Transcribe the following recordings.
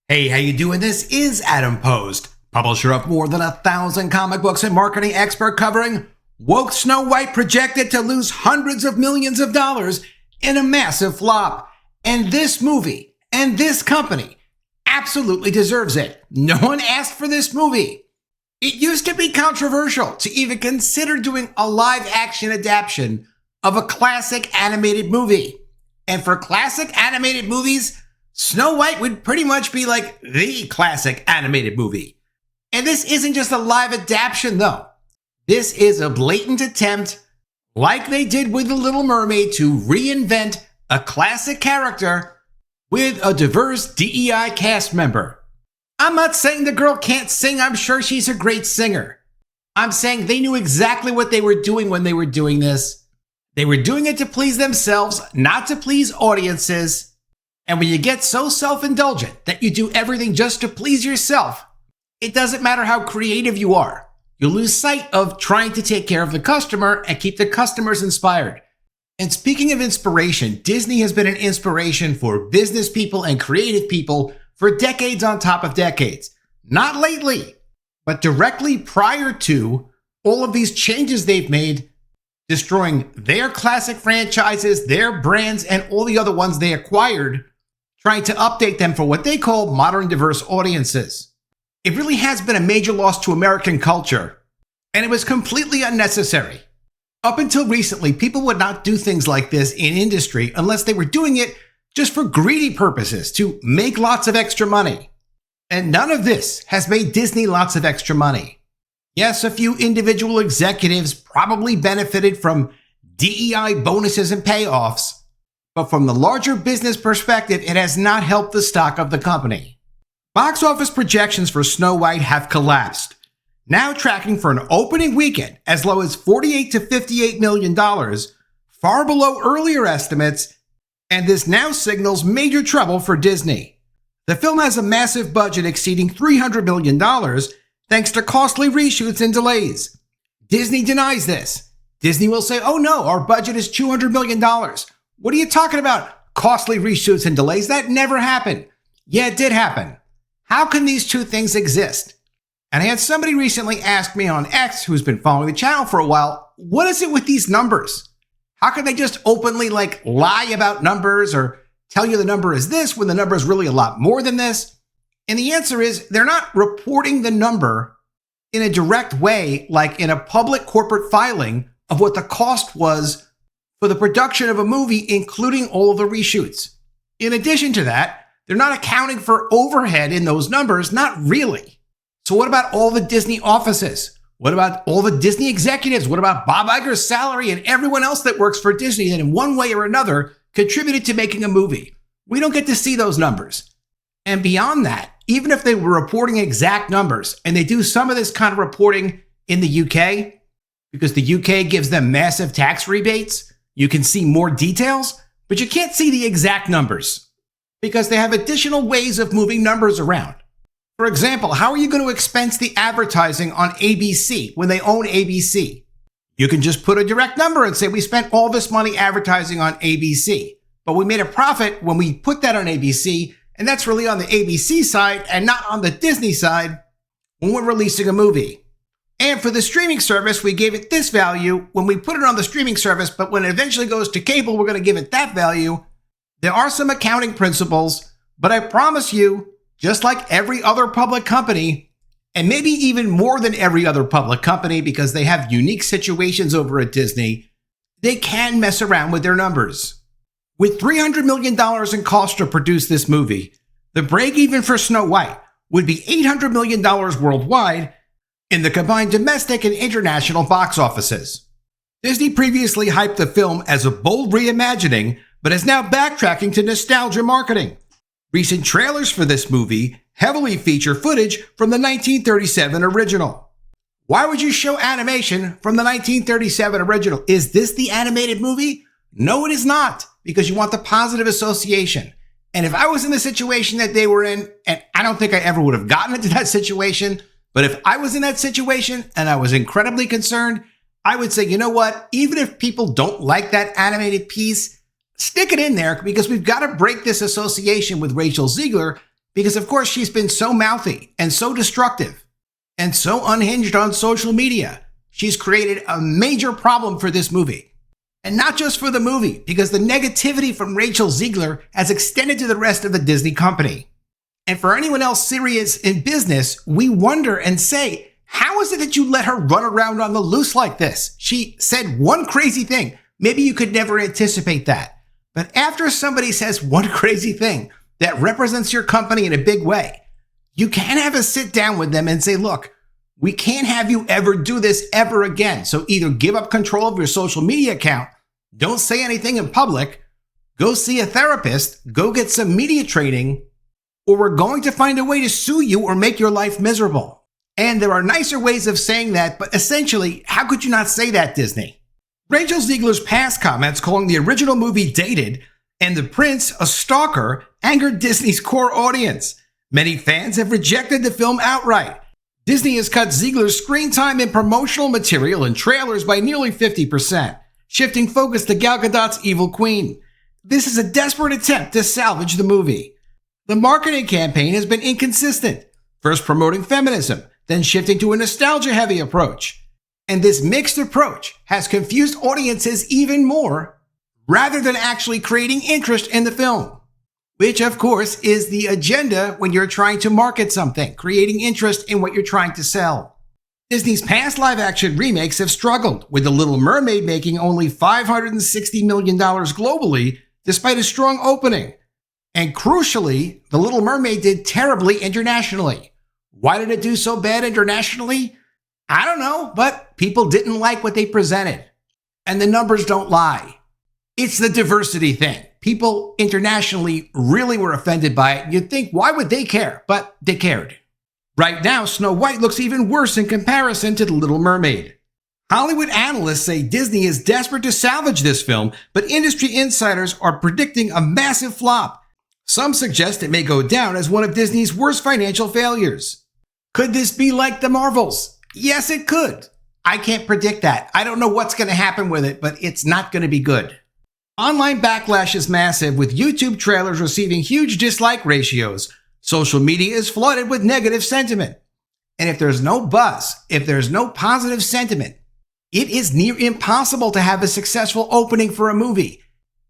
Hey, how you doing? This is Adam Post, publisher of more than 1,000 comic books and marketing expert covering woke Snow White projected to lose hundreds of millions of dollars in a massive flop. And this movie and this company absolutely deserves it. No one asked for this movie. It used to be controversial to even consider doing a live action adaptation of a classic animated movie. And for classic animated movies, Snow White would pretty much be like the classic animated movie. And this isn't just a live adaptation, though. This is a blatant attempt, like they did with The Little Mermaid, to reinvent a classic character with a diverse DEI cast member. I'm not saying the girl can't sing. I'm sure she's a great singer. I'm saying they knew exactly what they were doing when they were doing this. They were doing it to please themselves, not to please audiences. And when you get so self-indulgent that you do everything just to please yourself, it doesn't matter how creative you are. You lose sight of trying to take care of the customer and keep the customers inspired. And speaking of inspiration, Disney has been an inspiration for business people and creative people for decades on top of decades. Not lately, but directly prior to all of these changes they've made, destroying their classic franchises, their brands, and all the other ones they acquired, trying to update them for what they call modern diverse audiences. It really has been a major loss to American culture, and it was completely unnecessary. Up until recently, people would not do things like this in industry unless they were doing it just for greedy purposes, to make lots of extra money. And none of this has made Disney lots of extra money. Yes, a few individual executives probably benefited from DEI bonuses and payoffs, but from the larger business perspective, it has not helped the stock of the company. Box office projections for Snow White have collapsed, now tracking for an opening weekend as low as $48 to $58 million, far below earlier estimates, and this now signals major trouble for Disney. The film has a massive budget exceeding $300 million thanks to costly reshoots and delays. Disney denies this. Disney will say, oh no, our budget is $200 million. What are you talking about? Costly reshoots and delays? That never happened. Yeah, it did happen. How can these two things exist? And I had somebody recently ask me on X, who's been following the channel for a while, what is it with these numbers? How can they just openly lie about numbers or tell you the number is this when the number is really a lot more than this? And the answer is they're not reporting the number in a direct way, like in a public corporate filing of what the cost was for the production of a movie, including all of the reshoots. In addition to that, they're not accounting for overhead in those numbers, not really. So what about all the Disney offices? What about all the Disney executives? What about Bob Iger's salary and everyone else that works for Disney that in one way or another contributed to making a movie? We don't get to see those numbers. And beyond that, even if they were reporting exact numbers, and they do some of this kind of reporting in the UK, because the UK gives them massive tax rebates, you can see more details, but you can't see the exact numbers because they have additional ways of moving numbers around. For example, how are you going to expense the advertising on ABC when they own ABC? You can just put a direct number and say, we spent all this money advertising on ABC, but we made a profit when we put that on ABC, and that's really on the ABC side and not on the Disney side when we're releasing a movie. And for the streaming service, we gave it this value when we put it on the streaming service, but when it eventually goes to cable, we're going to give it that value. There are some accounting principles, but I promise you, just like every other public company, and maybe even more than every other public company because they have unique situations over at Disney, they can mess around with their numbers. With $300 million in cost to produce this movie, the break-even for Snow White would be $800 million worldwide in the combined domestic and international box offices. Disney previously hyped the film as a bold reimagining, but is now backtracking to nostalgia marketing. Recent trailers for this movie heavily feature footage from the 1937 original. Why would you show animation from the 1937 original? Is this the animated movie? No, it is not, because you want the positive association. And if I was in the situation that they were in, and I don't think I ever would have gotten into that situation, but if I was in that situation and I was incredibly concerned, I would say, you know what? Even if people don't like that animated piece, stick it in there because we've got to break this association with Rachel Zegler Because of course she's been so mouthy and so destructive and so unhinged on social media. She's created a major problem for this movie. And not just for the movie, because the negativity from Rachel Zegler has extended to the rest of the Disney company. And for anyone else serious in business, we wonder and say, how is it that you let her run around on the loose like this? She said one crazy thing. Maybe you could never anticipate that. But after somebody says one crazy thing that represents your company in a big way, you can have a sit down with them and say, look, we can't have you ever do this ever again. So either give up control of your social media account, don't say anything in public, go see a therapist, go get some media training, or we're going to find a way to sue you or make your life miserable. And there are nicer ways of saying that, but essentially, how could you not say that, Disney? Rachel Zegler's past comments calling the original movie dated and the prince a stalker angered Disney's core audience. Many fans have rejected the film outright. Disney has cut Zegler's screen time and promotional material and trailers by nearly 50%, shifting focus to Gal Gadot's Evil Queen. This is a desperate attempt to salvage the movie. The marketing campaign has been inconsistent, first promoting feminism, then shifting to a nostalgia-heavy approach. And this mixed approach has confused audiences even more, rather than actually creating interest in the film. Which, of course, is the agenda when you're trying to market something, creating interest in what you're trying to sell. Disney's past live-action remakes have struggled, with The Little Mermaid making only $560 million globally, despite a strong opening. And crucially, The Little Mermaid did terribly internationally. Why did it do so bad internationally? I don't know, but people didn't like what they presented. And the numbers don't lie. It's the diversity thing. People internationally really were offended by it. You'd think, why would they care? But they cared. Right now, Snow White looks even worse in comparison to The Little Mermaid. Hollywood analysts say Disney is desperate to salvage this film, but industry insiders are predicting a massive flop. Some suggest it may go down as one of Disney's worst financial failures. Could this be like the Marvels? Yes, it could. I can't predict that. I don't know what's going to happen with it, but it's not going to be good. Online backlash is massive, with YouTube trailers receiving huge dislike ratios. Social media is flooded with negative sentiment. And if there's no buzz, if there's no positive sentiment, it is near impossible to have a successful opening for a movie.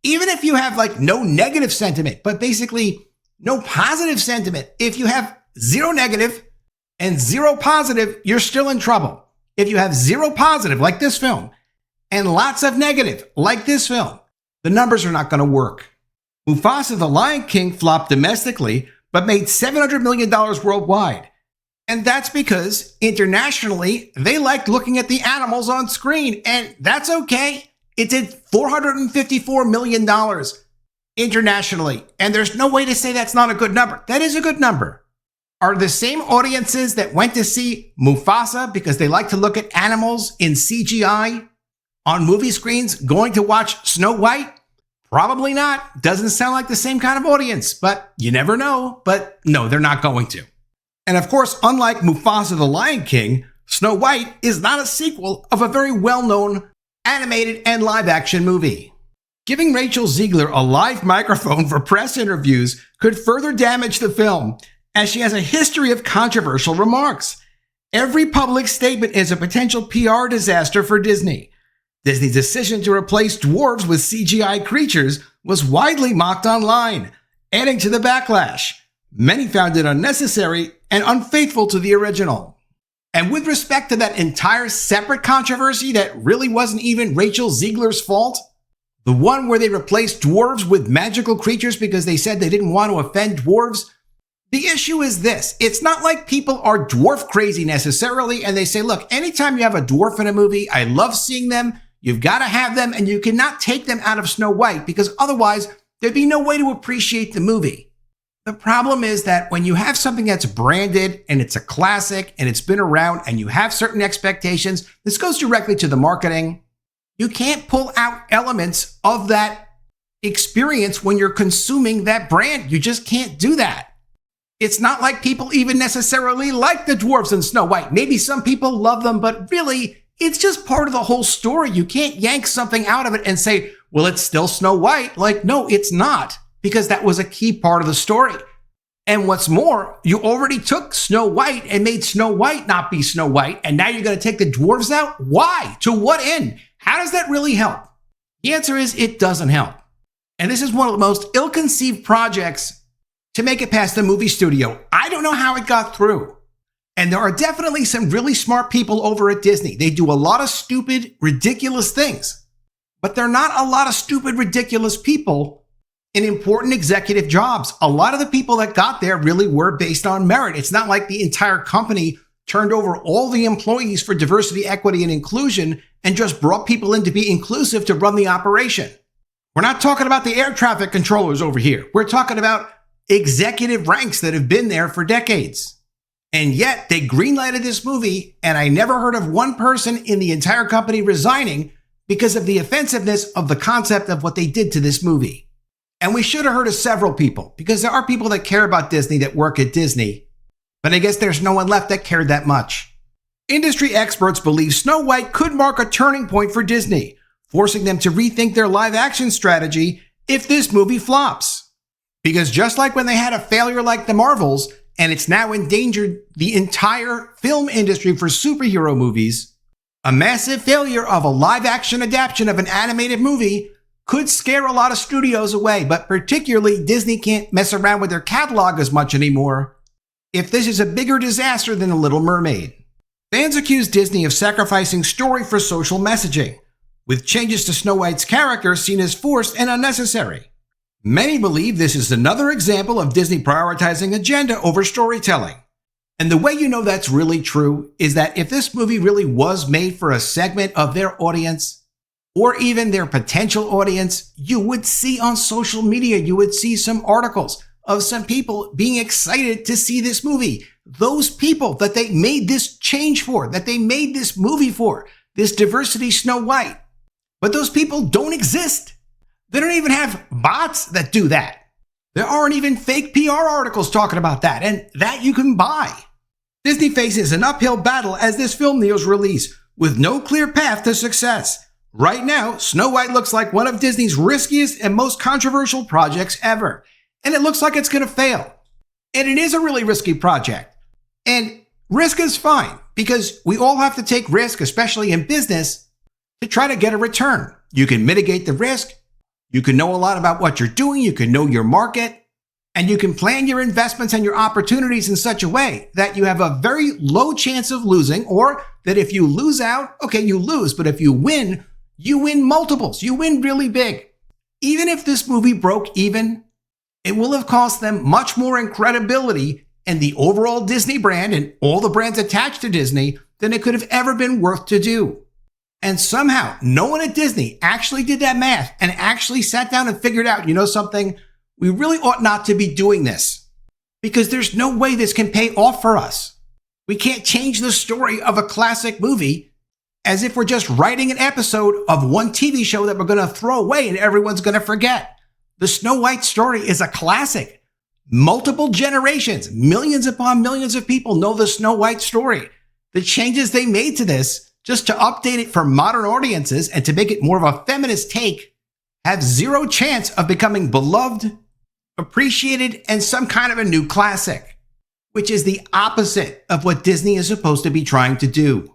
Even if you have no negative sentiment, but basically no positive sentiment. If you have zero negative and zero positive, you're still in trouble. If you have zero positive, like this film, and lots of negative, like this film, the numbers are not going to work. Mufasa the Lion King flopped domestically, but made $700 million worldwide. And that's because internationally, they liked looking at the animals on screen, and that's okay. It did $454 million internationally, and there's no way to say that's not a good number. That is a good number. Are the same audiences that went to see Mufasa because they like to look at animals in CGI on movie screens going to watch Snow White? Probably not. Doesn't sound like the same kind of audience, but you never know. But no, they're not going to. And of course, unlike Mufasa the Lion King, Snow White is not a sequel of a very well-known animated and live-action movie. Giving Rachel Zegler a live microphone for press interviews could further damage the film, as she has a history of controversial remarks. Every public statement is a potential PR disaster for Disney. Disney's decision to replace dwarves with CGI creatures was widely mocked online, adding to the backlash. Many found it unnecessary and unfaithful to the original. And with respect to that entire separate controversy that really wasn't even Rachel Zegler's fault, the one where they replaced dwarves with magical creatures because they said they didn't want to offend dwarves, the issue is this. It's not like people are dwarf crazy necessarily, and they say, look, anytime you have a dwarf in a movie, I love seeing them. You've got to have them, and you cannot take them out of Snow White because otherwise there'd be no way to appreciate the movie. The problem is that when you have something that's branded and it's a classic and it's been around and you have certain expectations, this goes directly to the marketing. You can't pull out elements of that experience when you're consuming that brand. You just can't do that. It's not like people even necessarily like the dwarves in Snow White. Maybe some people love them, but really, it's just part of the whole story. You can't yank something out of it and say, well, it's still Snow White. No, it's not, because that was a key part of the story. And what's more, you already took Snow White and made Snow White not be Snow White, and now you're going to take the dwarves out? Why? To what end? How does that really help? The answer is it doesn't help. And this is one of the most ill-conceived projects to make it past the movie studio. I don't know how it got through. And there are definitely some really smart people over at Disney. They do a lot of stupid, ridiculous things. But there are not a lot of stupid, ridiculous people in important executive jobs. A lot of the people that got there really were based on merit. It's not like the entire company turned over all the employees for diversity, equity, and inclusion and just brought people in to be inclusive to run the operation. We're not talking about the air traffic controllers over here. We're talking about executive ranks that have been there for decades. And yet they greenlighted this movie, and I never heard of one person in the entire company resigning because of the offensiveness of the concept of what they did to this movie. And we should have heard of several people, because there are people that care about Disney that work at Disney, but I guess there's no one left that cared that much. Industry experts believe Snow White could mark a turning point for Disney, forcing them to rethink their live-action strategy if this movie flops. Because just like when they had a failure like the Marvels, and it's now endangered the entire film industry for superhero movies, a massive failure of a live-action adaptation of an animated movie could scare a lot of studios away, but particularly Disney can't mess around with their catalog as much anymore if this is a bigger disaster than The Little Mermaid. Fans accuse Disney of sacrificing story for social messaging, with changes to Snow White's character seen as forced and unnecessary. Many believe this is another example of Disney prioritizing agenda over storytelling. And the way you know that's really true is that if this movie really was made for a segment of their audience, or even their potential audience, you would see on social media, you would see some articles of some people being excited to see this movie. Those people that they made this change for, that they made this movie for, this diversity Snow White. But those people don't exist. They don't even have bots that do that. There aren't even fake PR articles talking about that, and that you can buy. Disney faces an uphill battle as this film nears release, with no clear path to success. Right now, Snow White looks like one of Disney's riskiest and most controversial projects ever, and it looks like it's going to fail. And it is a really risky project. And risk is fine, because we all have to take risk, especially in business, to try to get a return. You can mitigate the risk. You can know a lot about what you're doing. You can know your market, and you can plan your investments and your opportunities in such a way that you have a very low chance of losing, or that if you lose out, okay, you lose, but if you win multiples. You win really big. Even if this movie broke even, it will have cost them much more in credibility and the overall Disney brand and all the brands attached to Disney than it could have ever been worth to do. And somehow, no one at Disney actually did that math and actually sat down and figured out, you know something, we really ought not to be doing this, because there's no way this can pay off for us. We can't change the story of a classic movie as if we're just writing an episode of one TV show that we're going to throw away and everyone's going to forget. The Snow White story is a classic. Multiple generations, millions upon millions of people know the Snow White story. The changes they made to this, just to update it for modern audiences and to make it more of a feminist take, have zero chance of becoming beloved, appreciated, and some kind of a new classic, which is the opposite of what Disney is supposed to be trying to do.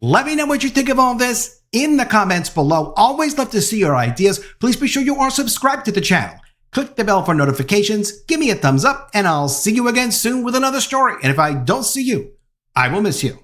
Let me know what you think of all this in the comments below. Always love to see your ideas. Please be sure you are subscribed to the channel. Click the bell for notifications, give me a thumbs up, and I'll see you again soon with another story. And if I don't see you, I will miss you.